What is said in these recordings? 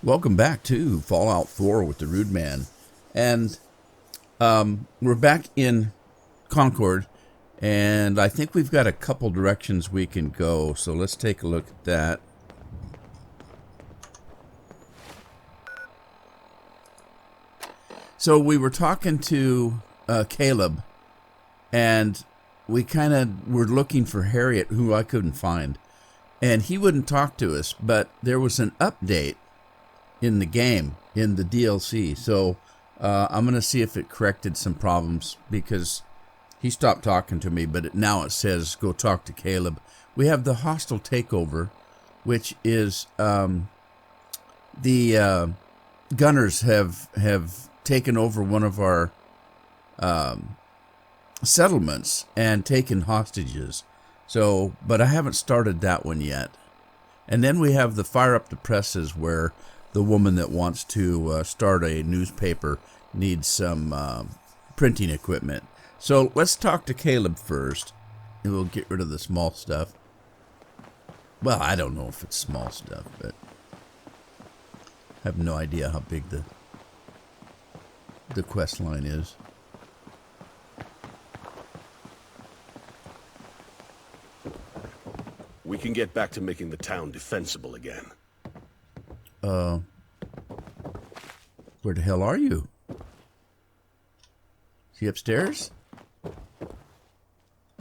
Welcome back to Fallout 4 with the Rude Man. And we're back in Concord, and I think we've got a couple directions we can go. So let's take a look at that. So we were talking to Caleb, and we kind of were looking for Harriet, who I couldn't find. And he wouldn't talk to us, but there was an update in the game, in the DLC. So I'm going to see if it corrected some problems, because he stopped talking to me, but now it says go talk to Caleb. We have the hostile takeover, which is the gunners have taken over one of our settlements and taken hostages. So, but I haven't started that one yet. And then we have the fire up the presses, where the woman that wants to start a newspaper needs some printing equipment. So let's talk to Caleb first, and we'll get rid of the small stuff. Well, I don't know if it's small stuff, but I have no idea how big the quest line is. We can get back to making the town defensible again. Where the hell are you? Is he upstairs?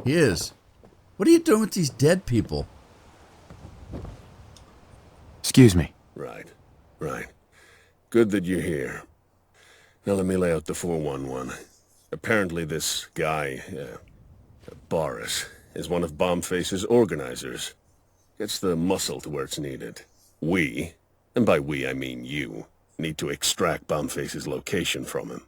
He is. What are you doing with these dead people? Excuse me. Right. Good that you're here. Now let me lay out the 411. Apparently this guy, Boris, is one of Bombface's organizers. Gets the muscle to where it's needed. We, and by we I mean you, need to extract Bombface's location from him.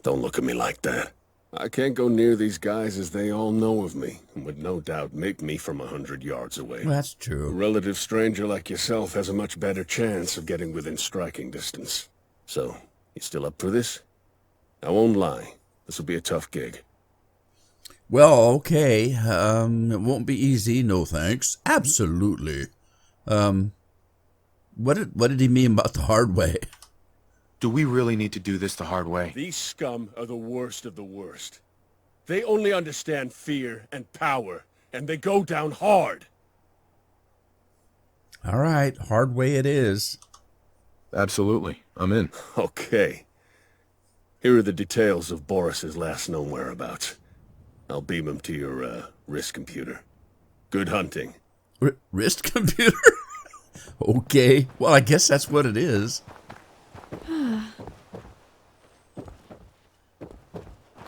Don't look at me like that. I can't go near these guys, as they all know of me, and would no doubt make me from 100 yards away. Well, that's A true. relative stranger like yourself has a much better chance of getting within striking distance. So, you still up for this? I won't lie. This will be a tough gig. Well, okay. It won't be easy. No thanks. Absolutely. What did he mean about the hard way? Do we really need to do this the hard way? These scum are the worst of the worst. They only understand fear and power, and they go down hard. All right, hard way it is. Absolutely. I'm in. Okay. Here are the details of Boris's last known whereabouts. I'll beam him to your, wrist computer. Good hunting. Wrist computer? Okay. Well, I guess that's what it is.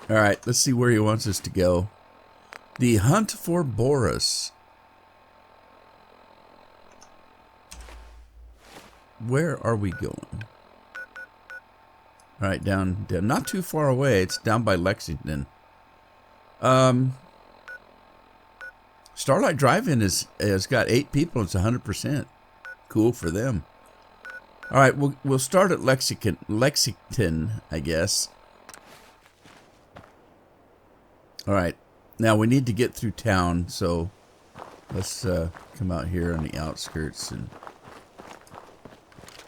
All right, let's see where he wants us to go. The hunt for Boris. Where are we going? All right, down, not too far away. It's down by Lexington. Starlight Drive-In has got 8 people. It's 100%. Cool for them. All right, we'll start at Lexington, I guess. All right, now we need to get through town, so let's come out here on the outskirts and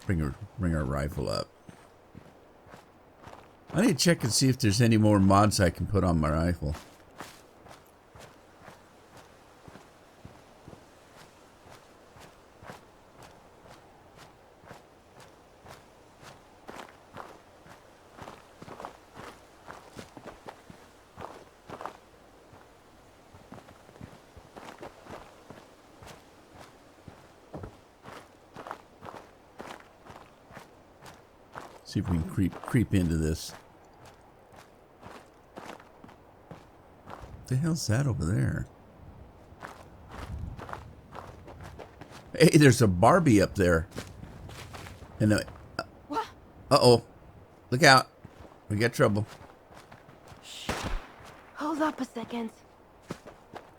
bring our rifle up. I need to check and see if there's any more mods I can put on my rifle. See if we can creep into this. What the hell's that over there? Hey, there's a Barbie up there. And What? uh-oh. Look out. We got trouble. Hold up a second.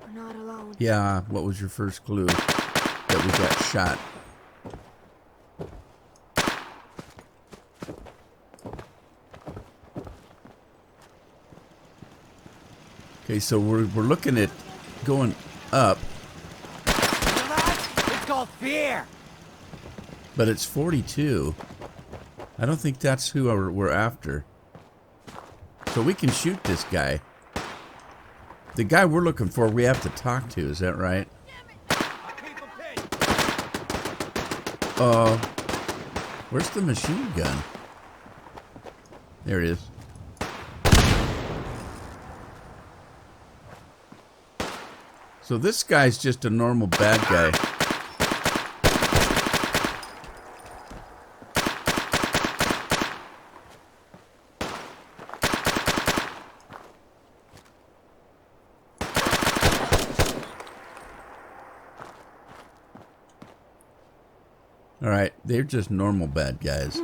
We're not alone. Yeah, what was your first clue? That we got shot. Okay, so we're looking at going up. It's called fear. But it's 42. I don't think that's who we're after. So we can shoot this guy. The guy we're looking for, we have to talk to. Is that right? Where's the machine gun? There it is. So this guy's just a normal bad guy. Alright, they're just normal bad guys.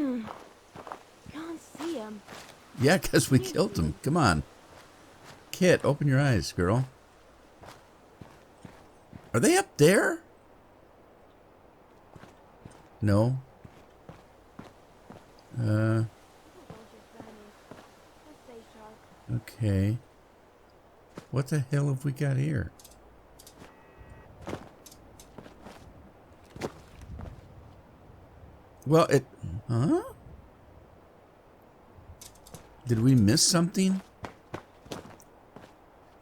Can't see him. Yeah, because we killed them. Come on. Kit, open your eyes, girl. Are they up there? No. Okay. What the hell have we got here? Well, huh? Did we miss something?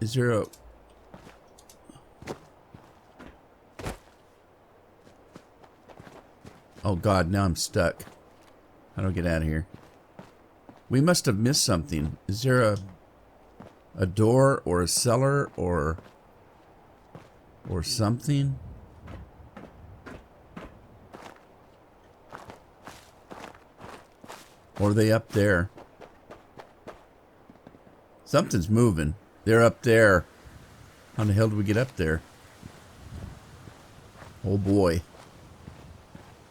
Is there a... Oh God, now I'm stuck. How do I get out of here? We must have missed something. Is there a door or a cellar or something? Or are they up there? Something's moving. They're up there. How the hell do we get up there? Oh boy.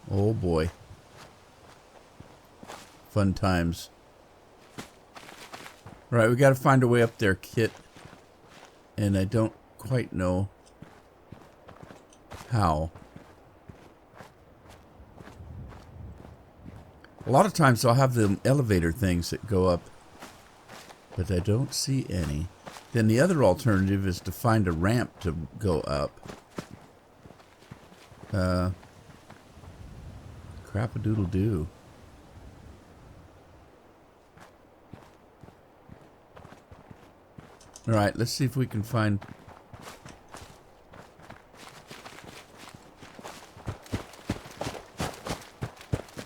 Oh boy. Fun times. Alright, we gotta find a way up there, Kit. And I don't quite know how. A lot of times I'll have the elevator things that go up, but I don't see any. Then the other alternative is to find a ramp to go up. Crap-a-doodle-doo. Alright, let's see if we can find...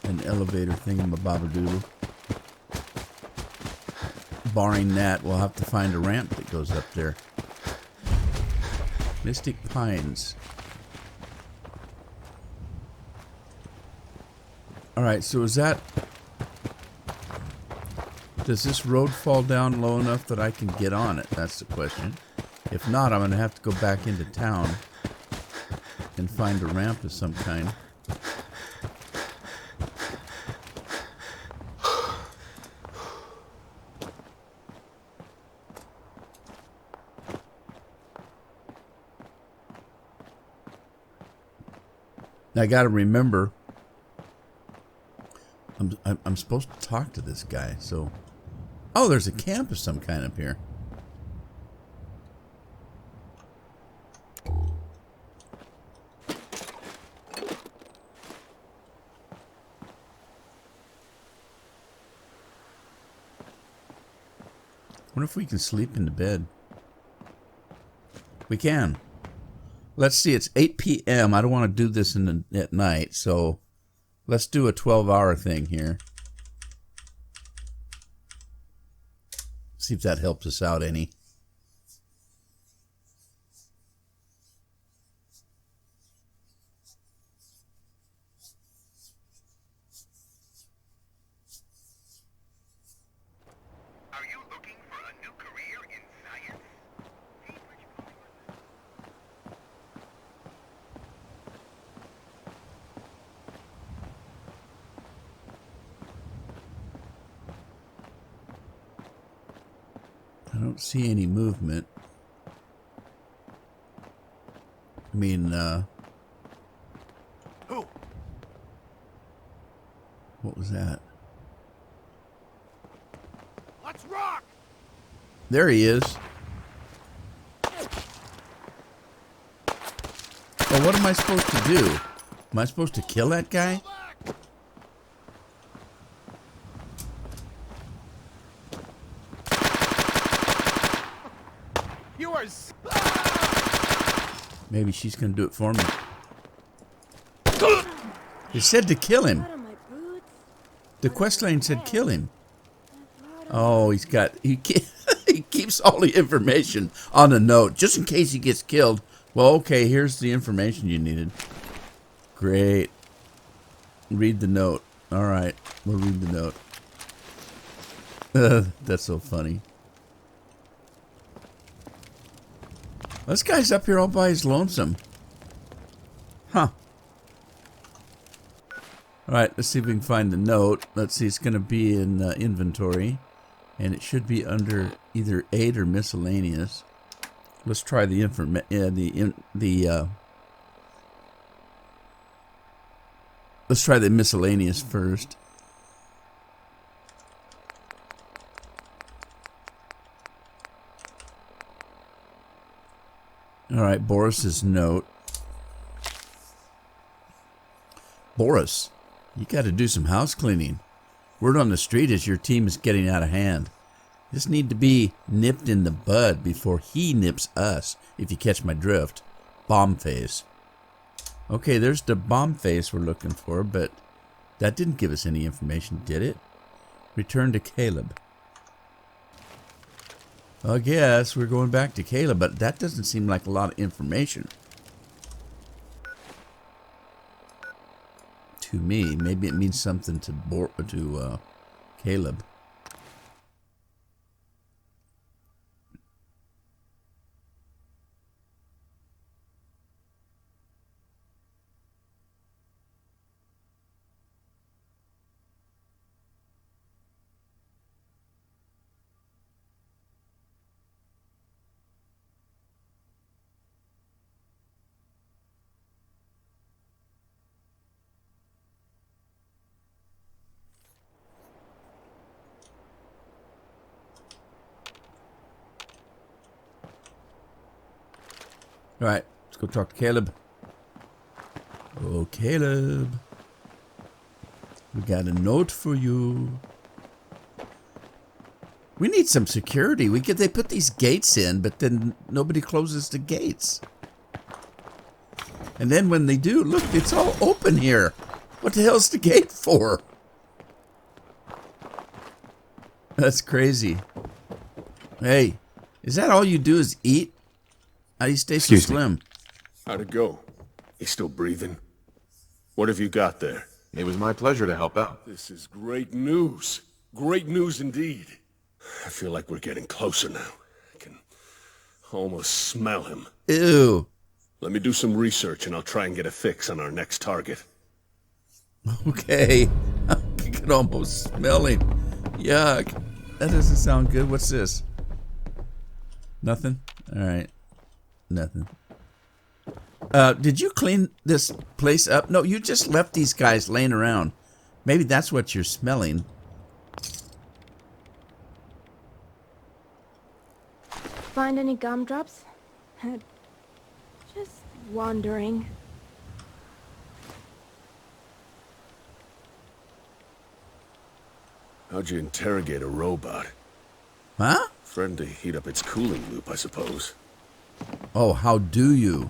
an elevator thingamabobadoodle. Barring that, we'll have to find a ramp that goes up there. Mystic Pines. Alright, so is that... Does this road fall down low enough that I can get on it? That's the question. If not, I'm going to have to go back into town and find a ramp of some kind. Now I got to remember, I'm supposed to talk to this guy, so... Oh, there's a camp of some kind up here. Wonder if we can sleep in the bed. We can. Let's see, it's 8 p.m. I don't want to do this at night, so let's do a 12-hour thing here. See if that helps us out any. Are you looking for a new career in science? I don't see any movement. I mean, what was that? Let's rock! There he is. Well, what am I supposed to do? Am I supposed to kill that guy? Maybe she's going to do it for me. It said to kill him. Blood on my boots. The quest line said kill him. Oh, he keeps all the information on a note, just in case he gets killed. Well, okay, here's the information you needed. Great. Read the note. All right, we'll read the note. That's so funny. This guy's up here all by his lonesome. Huh. All right, let's see if we can find the note. Let's see, it's going to be in inventory. And it should be under either aid or miscellaneous. Let's try the let's try the miscellaneous first. All right, Boris's note. Boris, you got to do some house cleaning. Word on the street is your team is getting out of hand. This need to be nipped in the bud before he nips us, if you catch my drift. Bomb phase. Okay, there's the bomb phase we're looking for, but that didn't give us any information, did it? Return to Caleb. I guess we're going back to Caleb, but that doesn't seem like a lot of information. To me, maybe it means something to Caleb. All right, let's go talk to Caleb. Oh, Caleb. We got a note for you. We need some security. They put these gates in, but then nobody closes the gates. And then when they do, look, it's all open here. What the hell's the gate for? That's crazy. Hey, is that all you do is eat? How do you stay so slim? How'd it go? He's still breathing? What have you got there? It was my pleasure to help out. This is great news. Great news indeed. I feel like we're getting closer now. I can almost smell him. Ew. Let me do some research and I'll try and get a fix on our next target. Okay. I can almost smell him. Yuck. That doesn't sound good. What's this? Nothing? All right. Nothing. Did you clean this place up? No, you just left these guys laying around. Maybe that's what you're smelling. Find any gumdrops? Just wandering. How'd you interrogate a robot? Huh? Friend to heat up its cooling loop, I suppose. Oh, how do you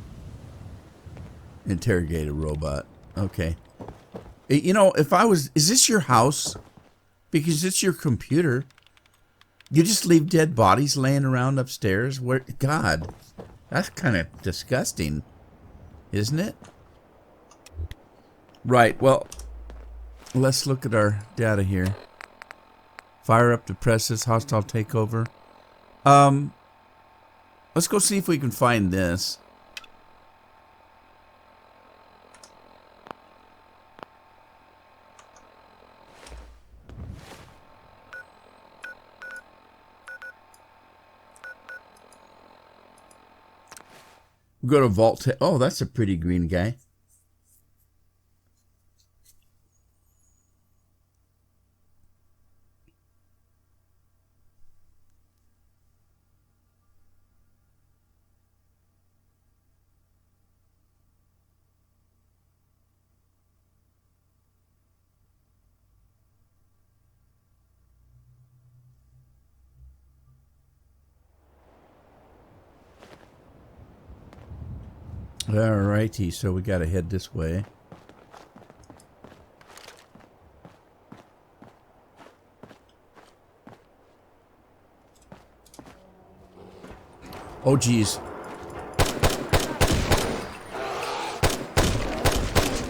interrogate a robot? Okay. You know, is this your house? Because it's your computer. You just leave dead bodies laying around upstairs? God, that's kind of disgusting, isn't it? Right, well, let's look at our data here. Fire up the presses, hostile takeover. Let's go see if we can find this. We go to Vault. Oh, that's a pretty green guy. Alrighty, so we gotta head this way. Oh, geez.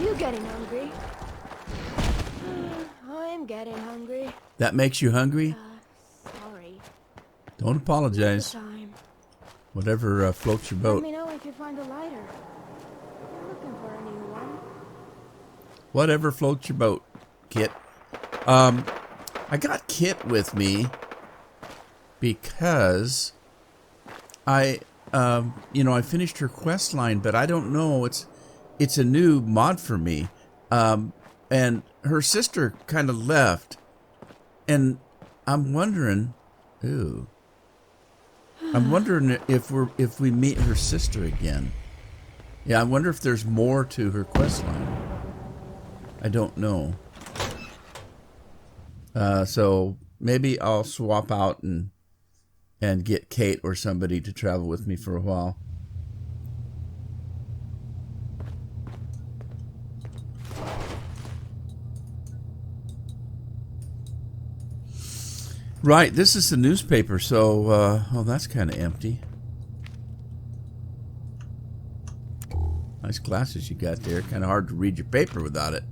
You getting hungry? I'm getting hungry. That makes you hungry? Sorry. Don't apologize. Time. Whatever floats your Let boat. me know if you find a lighter. I'm looking for a new one. Whatever floats your boat, Kit. I got Kit with me because I finished her quest line, but I don't know. It's a new mod for me. And her sister kind of left, and I'm wondering, if we meet her sister again. Yeah, I wonder if there's more to her quest line. I don't know. So maybe I'll swap out and get Kate or somebody to travel with me for a while. Right, this is the newspaper, so, oh, that's kind of empty. Nice glasses you got there. Kind of hard to read your paper without it.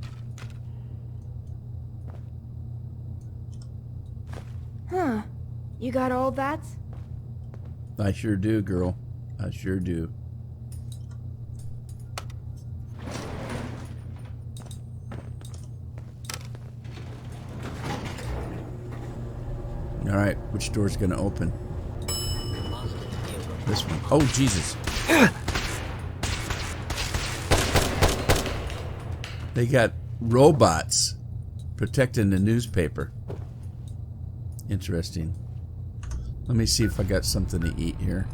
Huh. You got all that? I sure do, girl. I sure do. All right, which door's gonna open? This one. Oh, Jesus. They got robots protecting the newspaper. Interesting. Let me see if I got something to eat here.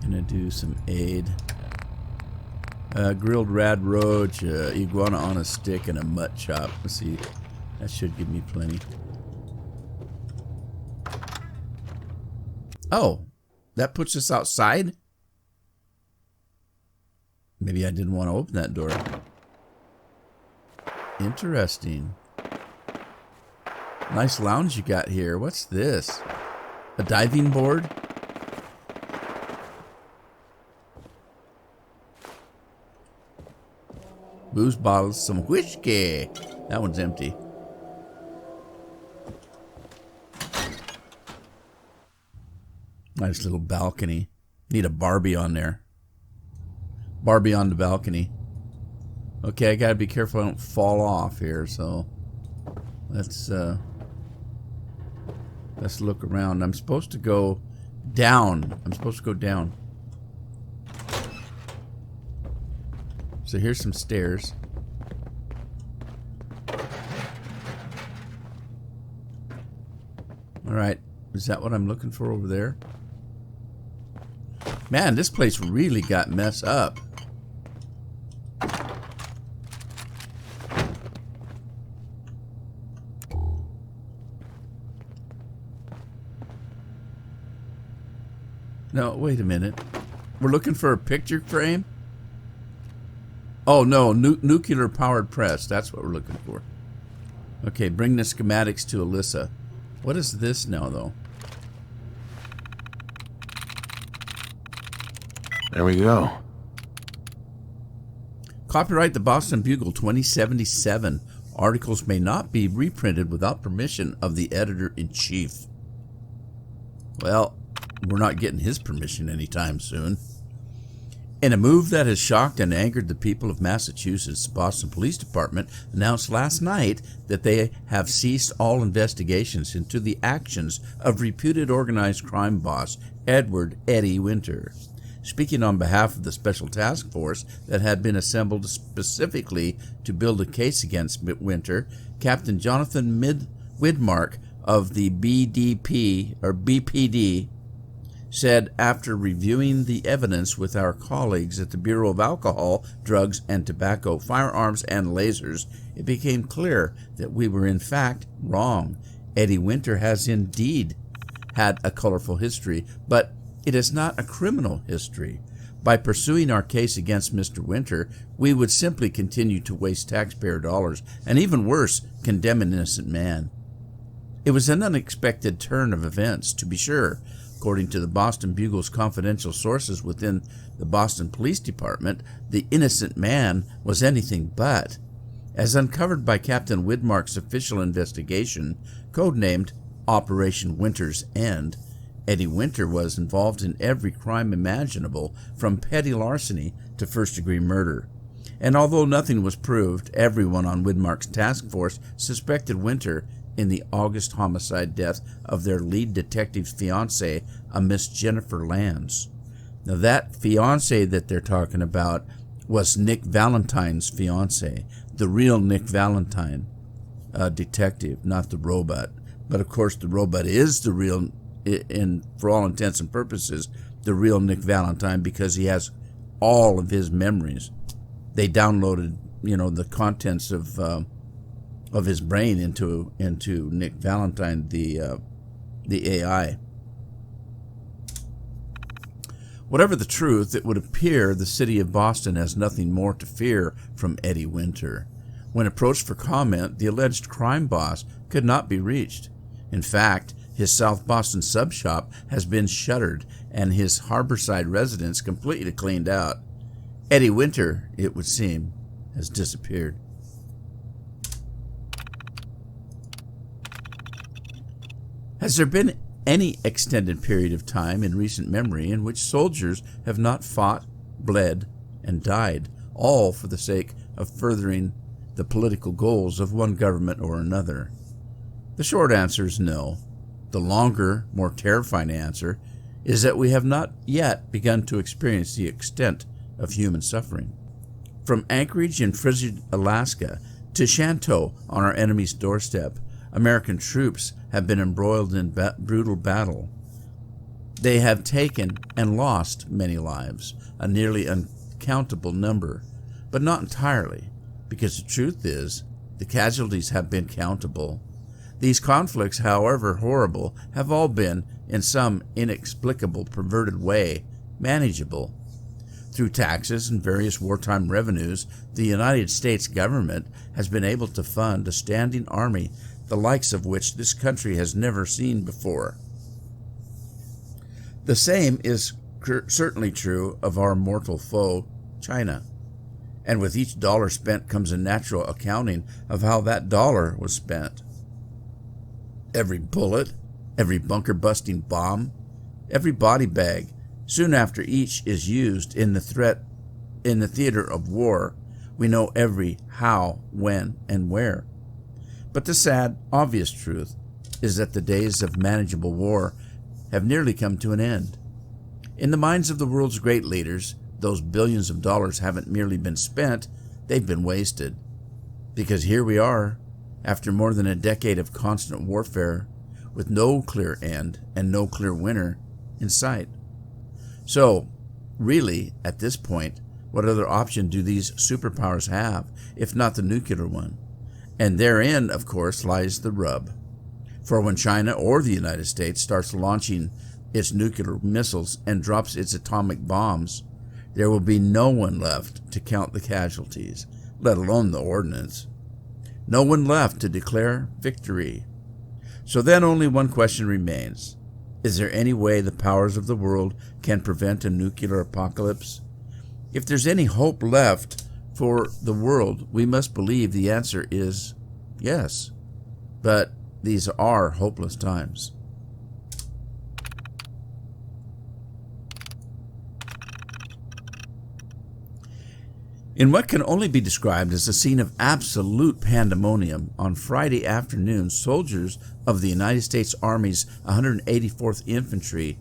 I'm gonna do some aid. Grilled rad roach, iguana on a stick, and a mutt chop. Let's see. That should give me plenty. Oh, that puts us outside? Maybe I didn't want to open that door. Interesting. Nice lounge you got here. What's this? A diving board? Booze bottles, some whiskey. That one's empty. Nice little balcony. Need a Barbie on there. Barbie on the balcony. Okay, I gotta be careful I don't fall off here, so let's look around. I'm supposed to go down. So here's some stairs. Alright, is that what I'm looking for over there? Man, this place really got messed up. No, wait a minute. We're looking for a picture frame? Oh, no, nuclear-powered press. That's what we're looking for. Okay, bring the schematics to Alyssa. What is this now, though? There we go. Copyright the Boston Bugle 2077. Articles may not be reprinted without permission of the editor-in-chief. Well, we're not getting his permission anytime soon. In a move that has shocked and angered the people of Massachusetts, the Boston Police Department announced last night that they have ceased all investigations into the actions of reputed organized crime boss Edward Eddie Winter. Speaking on behalf of the special task force that had been assembled specifically to build a case against Winter, Captain Jonathan Widmark of the BPD said after reviewing the evidence with our colleagues at the Bureau of Alcohol, Drugs and Tobacco, Firearms and Lasers, it became clear that we were in fact wrong. Eddie Winter has indeed had a colorful history, but it is not a criminal history. By pursuing our case against Mr. Winter, we would simply continue to waste taxpayer dollars, and even worse, condemn an innocent man. It was an unexpected turn of events, to be sure. According to the Boston Bugle's confidential sources within the Boston Police Department, the innocent man was anything but. As uncovered by Captain Widmark's official investigation, codenamed Operation Winter's End, Eddie Winter was involved in every crime imaginable, from petty larceny to first-degree murder. And although nothing was proved, everyone on Widmark's task force suspected Winter in the August homicide death of their lead detective's fiancée, a Miss Jennifer Lands. Now that fiancée that they're talking about was Nick Valentine's fiancée, the real Nick Valentine, detective, not the robot. But of course the robot is the real, for all intents and purposes, the real Nick Valentine, because he has all of his memories. They downloaded, the contents of his brain into Nick Valentine, the AI. Whatever the truth, it would appear the city of Boston has nothing more to fear from Eddie Winter. When approached for comment, the alleged crime boss could not be reached. In fact, his South Boston sub shop has been shuttered and his Harborside residence completely cleaned out. Eddie Winter, it would seem, has disappeared. Has there been any extended period of time in recent memory in which soldiers have not fought, bled, and died, all for the sake of furthering the political goals of one government or another? The short answer is no. The longer, more terrifying answer is that we have not yet begun to experience the extent of human suffering. From Anchorage in frigid Alaska to Shantou on our enemy's doorstep, American troops have been embroiled in brutal battle. They have taken and lost many lives, a nearly uncountable number, but not entirely, because the truth is, the casualties have been countable. These conflicts, however horrible, have all been, in some inexplicable, perverted way, manageable. Through taxes and various wartime revenues, the United States government has been able to fund a standing army, the likes of which this country has never seen before. The same is certainly true of our mortal foe, China. And with each dollar spent comes a natural accounting of how that dollar was spent. Every bullet, every bunker-busting bomb, every body bag, soon after each is used in the theater of war, we know every how, when, and where. But the sad, obvious truth is that the days of manageable war have nearly come to an end. In the minds of the world's great leaders, those billions of dollars haven't merely been spent, they've been wasted. Because here we are, after more than a decade of constant warfare, with no clear end and no clear winner in sight. So, really, at this point, what other option do these superpowers have, if not the nuclear one? And therein, of course, lies the rub. For when China or the United States starts launching its nuclear missiles and drops its atomic bombs, there will be no one left to count the casualties, let alone the ordnance. No one left to declare victory. So then only one question remains. Is there any way the powers of the world can prevent a nuclear apocalypse? If there's any hope left for the world, we must believe the answer is yes. But these are hopeless times. In what can only be described as a scene of absolute pandemonium, on Friday afternoon, soldiers of the United States Army's 184th Infantry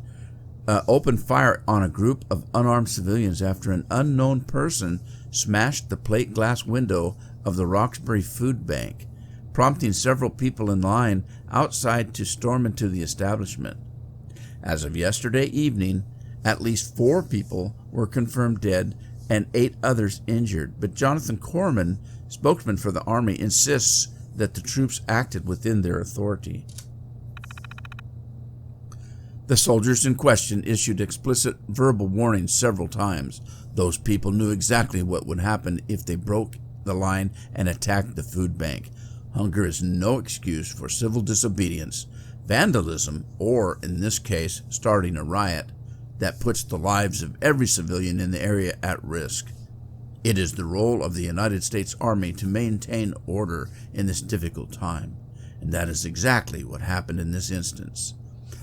opened fire on a group of unarmed civilians after an unknown person smashed the plate glass window of the Roxbury Food Bank, prompting several people in line outside to storm into the establishment. As of yesterday evening, at least 4 people were confirmed dead and 8 others injured, but Jonathan Corman, spokesman for the Army, insists that the troops acted within their authority. The soldiers in question issued explicit verbal warnings several times. Those people knew exactly what would happen if they broke the line and attacked the food bank. Hunger is no excuse for civil disobedience, vandalism, or, in this case, starting a riot that puts the lives of every civilian in the area at risk. It is the role of the United States Army to maintain order in this difficult time, and that is exactly what happened in this instance.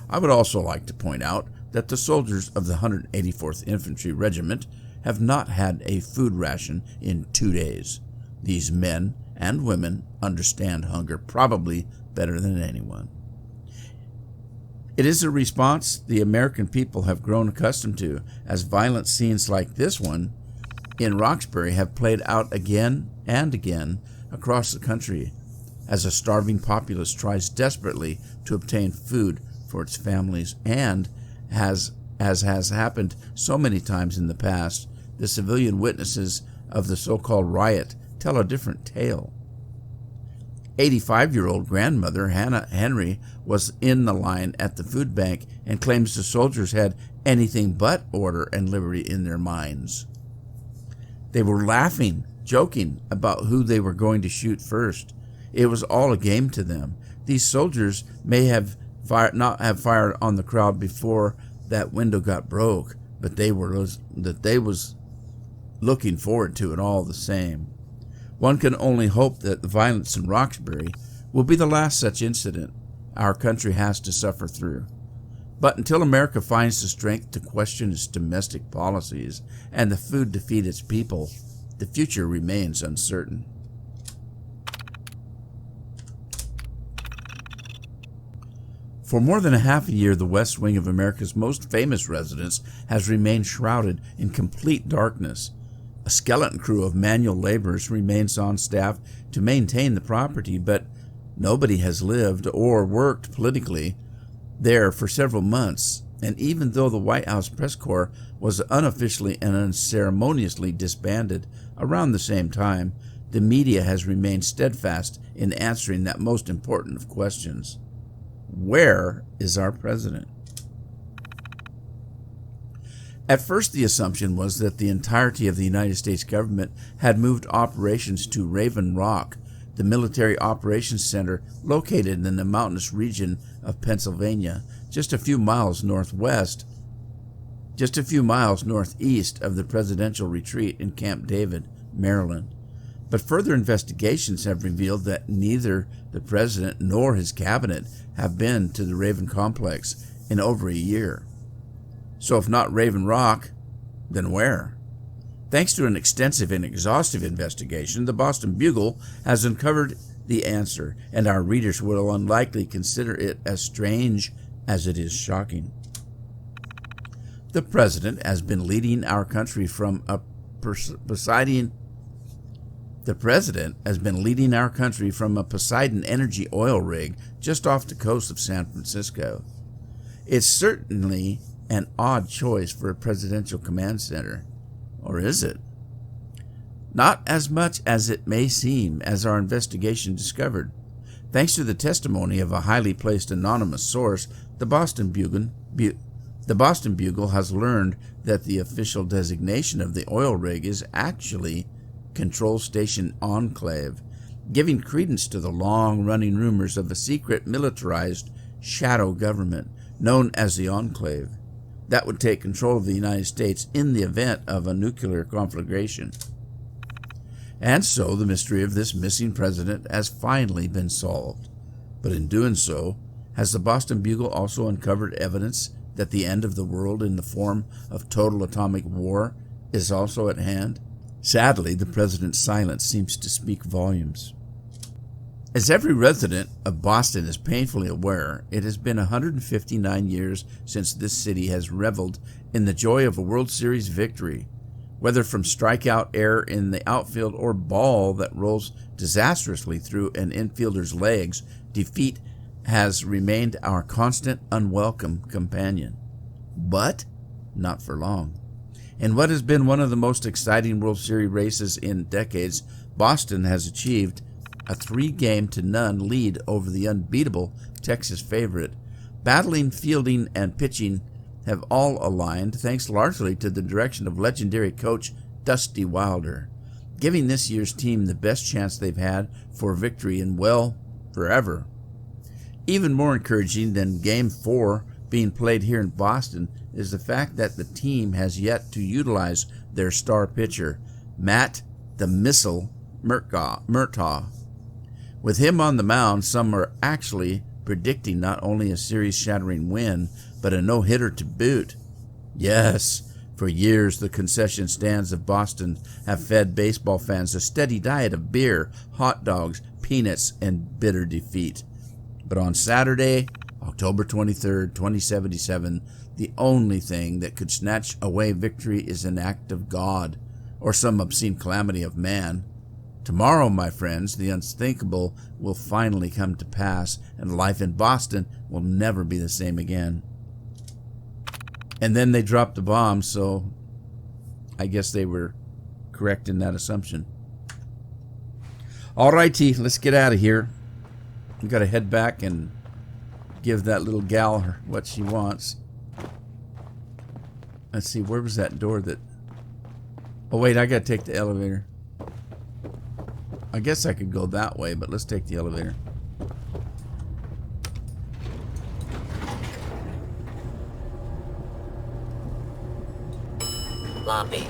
I would also like to point out that the soldiers of the 184th Infantry Regiment have not had a food ration in 2 days. These men and women understand hunger probably better than anyone. It is a response the American people have grown accustomed to, as violent scenes like this one in Roxbury have played out again and again across the country, as a starving populace tries desperately to obtain food for its families, and as has happened so many times in the past, the civilian witnesses of the so-called riot tell a different tale. 85-year-old grandmother Hannah Henry was in the line at the food bank and claims the soldiers had anything but order and liberty in their minds. They were laughing, joking about who they were going to shoot first. It was all a game to them. These soldiers may have not have fired on the crowd before that window got broke, but they was looking forward to it all the same. One can only hope that the violence in Roxbury will be the last such incident our country has to suffer through. But until America finds the strength to question its domestic policies and the food to feed its people, the future remains uncertain. For more than a half a year, the west wing of America's most famous residence has remained shrouded in complete darkness. A skeleton crew of manual laborers remains on staff to maintain the property, but nobody has lived or worked politically there for several months, and even though the White House press corps was unofficially and unceremoniously disbanded around the same time, the media has remained steadfast in answering that most important of questions. Where is our president? At first, the assumption was that the entirety of the United States government had moved operations to Raven Rock, the military operations center located in the mountainous region of Pennsylvania, just a few miles northeast of the presidential retreat in Camp David, Maryland. But further investigations have revealed that neither the president nor his cabinet have been to the Raven complex in over a year. So if not Raven Rock, then where? Thanks to an extensive and exhaustive investigation, the Boston Bugle has uncovered the answer, and our readers will unlikely consider it as strange as it is shocking. The president has been leading our country from a Poseidon Energy oil rig just off the coast of San Francisco. It's certainly an odd choice for a presidential command center. Or is it? Not as much as it may seem, as our investigation discovered. Thanks to the testimony of a highly placed anonymous source, the Boston Bugle has learned that the official designation of the oil rig is actually Control Station Enclave, giving credence to the long-running rumors of a secret militarized shadow government known as the Enclave that would take control of the United States in the event of a nuclear conflagration. And so the mystery of this missing president has finally been solved. But in doing so, has the Boston Bugle also uncovered evidence that the end of the world in the form of total atomic war is also at hand? Sadly, the president's silence seems to speak volumes. As every resident of Boston is painfully aware, it has been 159 years since this city has reveled in the joy of a World Series victory. Whether from strikeout error in the outfield or ball that rolls disastrously through an infielder's legs, defeat has remained our constant, unwelcome companion. But not for long. In what has been one of the most exciting World Series races in decades, Boston has achieved a 3-0 lead over the unbeatable Texas favorite. Battling, fielding, and pitching have all aligned thanks largely to the direction of legendary coach Dusty Wilder, giving this year's team the best chance they've had for victory in, well, forever. Even more encouraging than Game 4 being played here in Boston is the fact that the team has yet to utilize their star pitcher, Matt the Missile Murtaugh. With him on the mound, some are actually predicting not only a series-shattering win, but a no-hitter to boot. Yes, for years the concession stands of Boston have fed baseball fans a steady diet of beer, hot dogs, peanuts, and bitter defeat. But on Saturday, October 23rd, 2077, the only thing that could snatch away victory is an act of God, or some obscene calamity of man. Tomorrow, my friends, the unthinkable will finally come to pass, and life in Boston will never be the same again. And then they dropped the bomb, so I guess they were correct in that assumption. All righty, let's get out of here. We got to head back and give that little gal what she wants. Let's see, where was that door that... Oh, wait, I got to take the elevator. I guess I could go that way, but let's take the elevator. Lobby.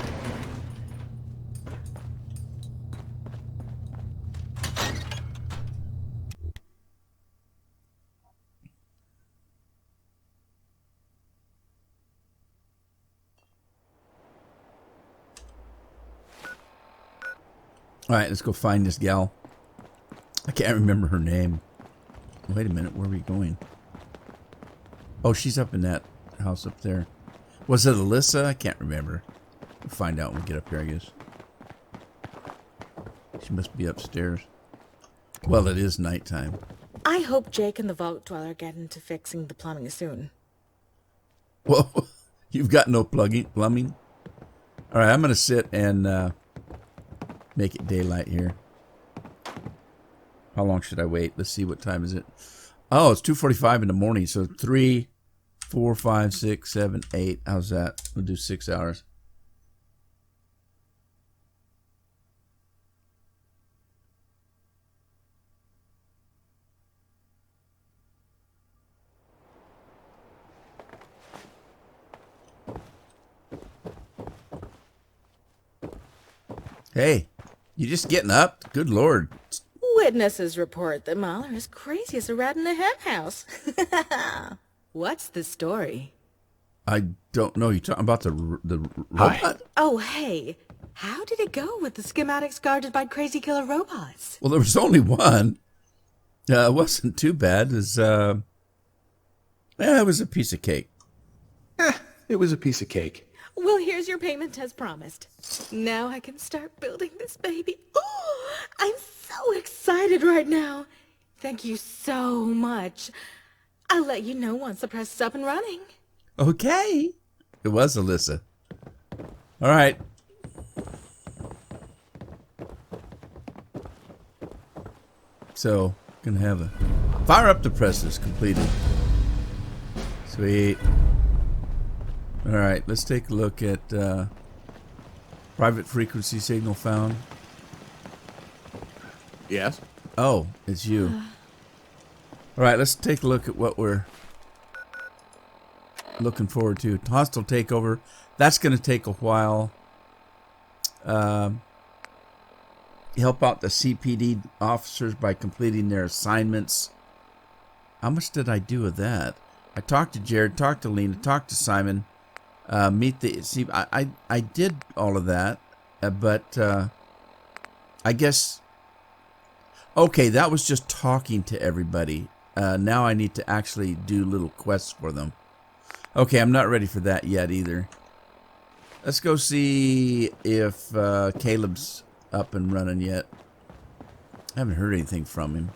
All right, let's go find this gal. I can't remember her name. Wait a minute, where are we going? Oh, she's up in that house up there. Was it Alyssa? I can't remember. We'll find out when we get up here, I guess. She must be upstairs. Well, it is nighttime. I hope Jake and the Vault Dweller get into fixing the plumbing soon. Whoa, you've got no plumbing? All right, I'm going to sit and make it daylight here. How long should I wait? Let's see, what time is it? Oh, it's 2:45 in the morning, so 3, 4, 5, 6, 7, 8. How's that? We'll do 6 hours. Hey, you just getting up? Good Lord. Witnesses report that Mahler is crazy as a rat in a henhouse. What's the story? I don't know. You talking about the robot? Oh, hey. How did it go with the schematics guarded by crazy killer robots? Well, there was only one. It wasn't too bad. It was a piece of cake. It was a piece of cake. Well, here's your payment as promised. Now I can start building this baby. Oh, I'm so excited right now. Thank you so much. I'll let you know once the press is up and running. Okay. It was Alyssa. All right. So, gonna have a fire up the presses completed. Sweet. All right, let's take a look at private frequency signal found. Yes? Oh, it's you. All right, let's take a look at what we're looking forward to. Hostile takeover. That's going to take a while. Help out the CPD officers by completing their assignments. How much did I do of that? I talked to Jared, talked to Lena, talked to Simon. I did all of that, but I guess, okay, that was just talking to everybody. Now I need to actually do little quests for them. Okay, I'm not ready for that yet either. Let's go see if Caleb's up and running yet. I haven't heard anything from him.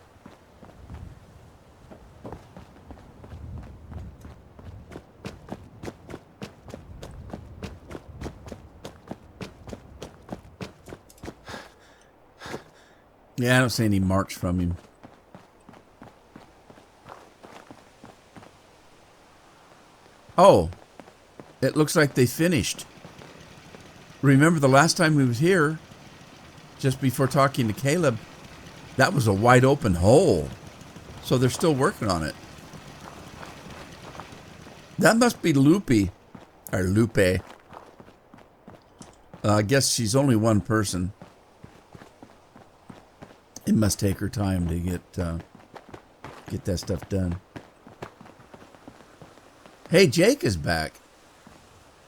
Yeah, I don't see any marks from him. Oh, it looks like they finished. Remember the last time we was here, just before talking to Caleb, that was a wide open hole. So they're still working on it. That must be Lupe. I guess she's only one person. It must take her time to get that stuff done. Hey, Jake is back.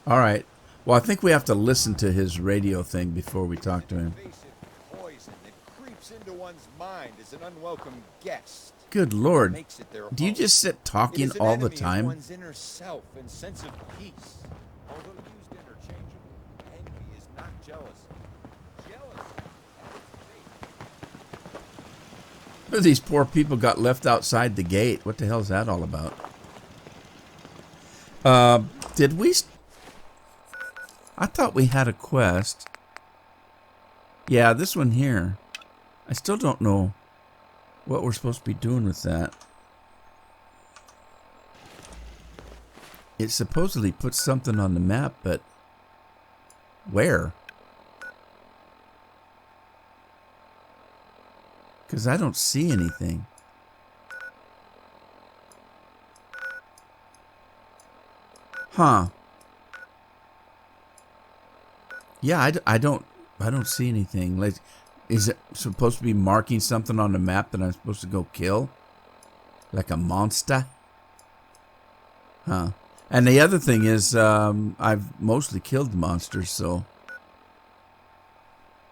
All right. Well, I think we have to listen to his radio thing before we talk to him. Poison that creeps into one's mind as an unwelcome guest. Good Lord. Makes it their Do you home. just sit talking It is an all the enemy of time? one's inner self and sense of peace. Although used interchangeably, envy is not jealousy. Jealousy at its base. These poor people got left outside the gate. What the hell is that all about? Did we... I thought we had a quest. Yeah, this one here. I still don't know what we're supposed to be doing with that. It supposedly puts something on the map, but where? Because I don't see anything. Huh. Yeah, I don't see anything. Like, is it supposed to be marking something on the map that I'm supposed to go kill? Like a monster? Huh. And the other thing is, I've mostly killed the monsters, so...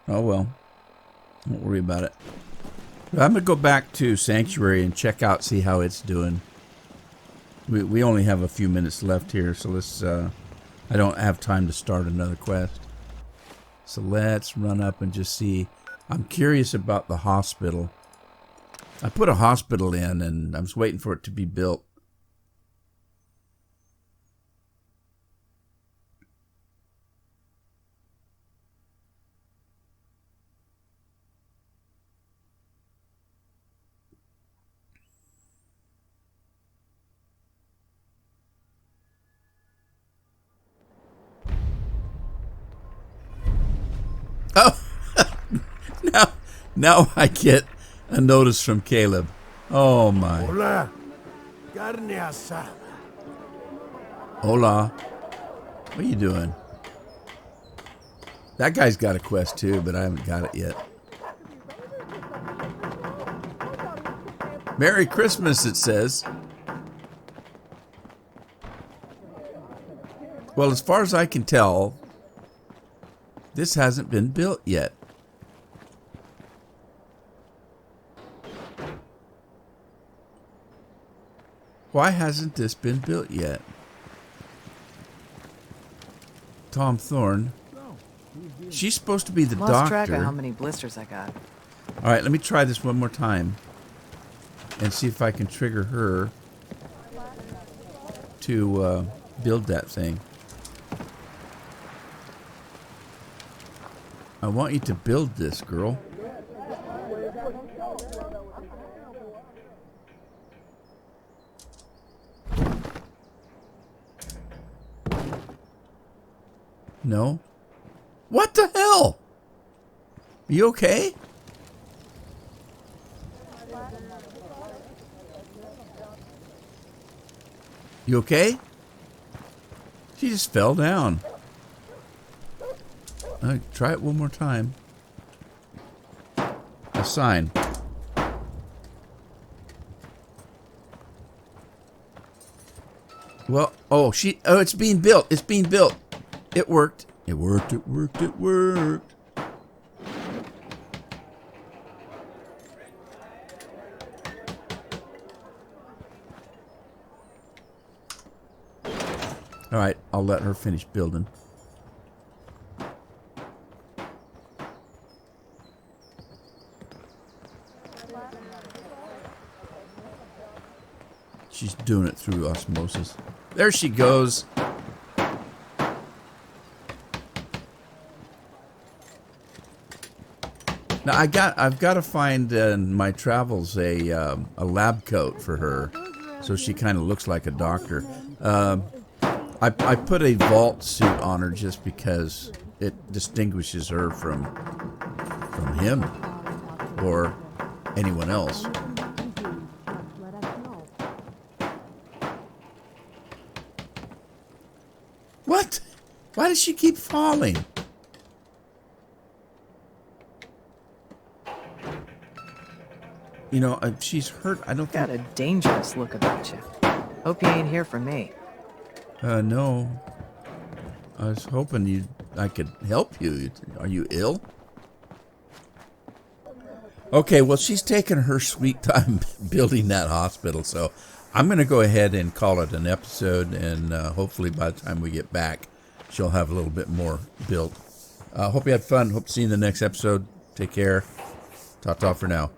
Oh well. Don't worry about it. I'm going to go back to Sanctuary and check out, see how it's doing. We only have a few minutes left here, so let's... I don't have time to start another quest. So let's run up and just see. I'm curious about the hospital. I put a hospital in, and I'm just waiting for it to be built. Oh, now I get a notice from Caleb. Oh my. Hola, carne asada. Hola. What are you doing? That guy's got a quest too, but I haven't got it yet. Merry Christmas, it says. Well, as far as I can tell, this hasn't been built yet. Why hasn't this been built yet? Tom Thorne. She's supposed to be the Lost doctor. track of how many blisters I got. All right, let me try this one more time and see if I can trigger her to build that thing. I want you to build this, girl. No? What the hell? Are you okay? You okay? She just fell down. Try it one more time. A sign. Well, oh, it's being built. It's being built. It worked. It worked. It worked. It worked. All right, I'll let her finish building. She's doing it through osmosis. There she goes. Now I've got to find in my travels a lab coat for her, so she kind of looks like a doctor. I put a vault suit on her just because it distinguishes her from him or anyone else. What? Why does she keep falling? You know, she's hurt. I don't think... Got a dangerous look about you. Hope you ain't here for me. No. I was hoping I could help you. Are you ill? Okay, well, she's taken her sweet time building that hospital, so I'm going to go ahead and call it an episode, and hopefully by the time we get back, she'll have a little bit more built. Hope you had fun. Hope to see you in the next episode. Take care. Ta-ta for now.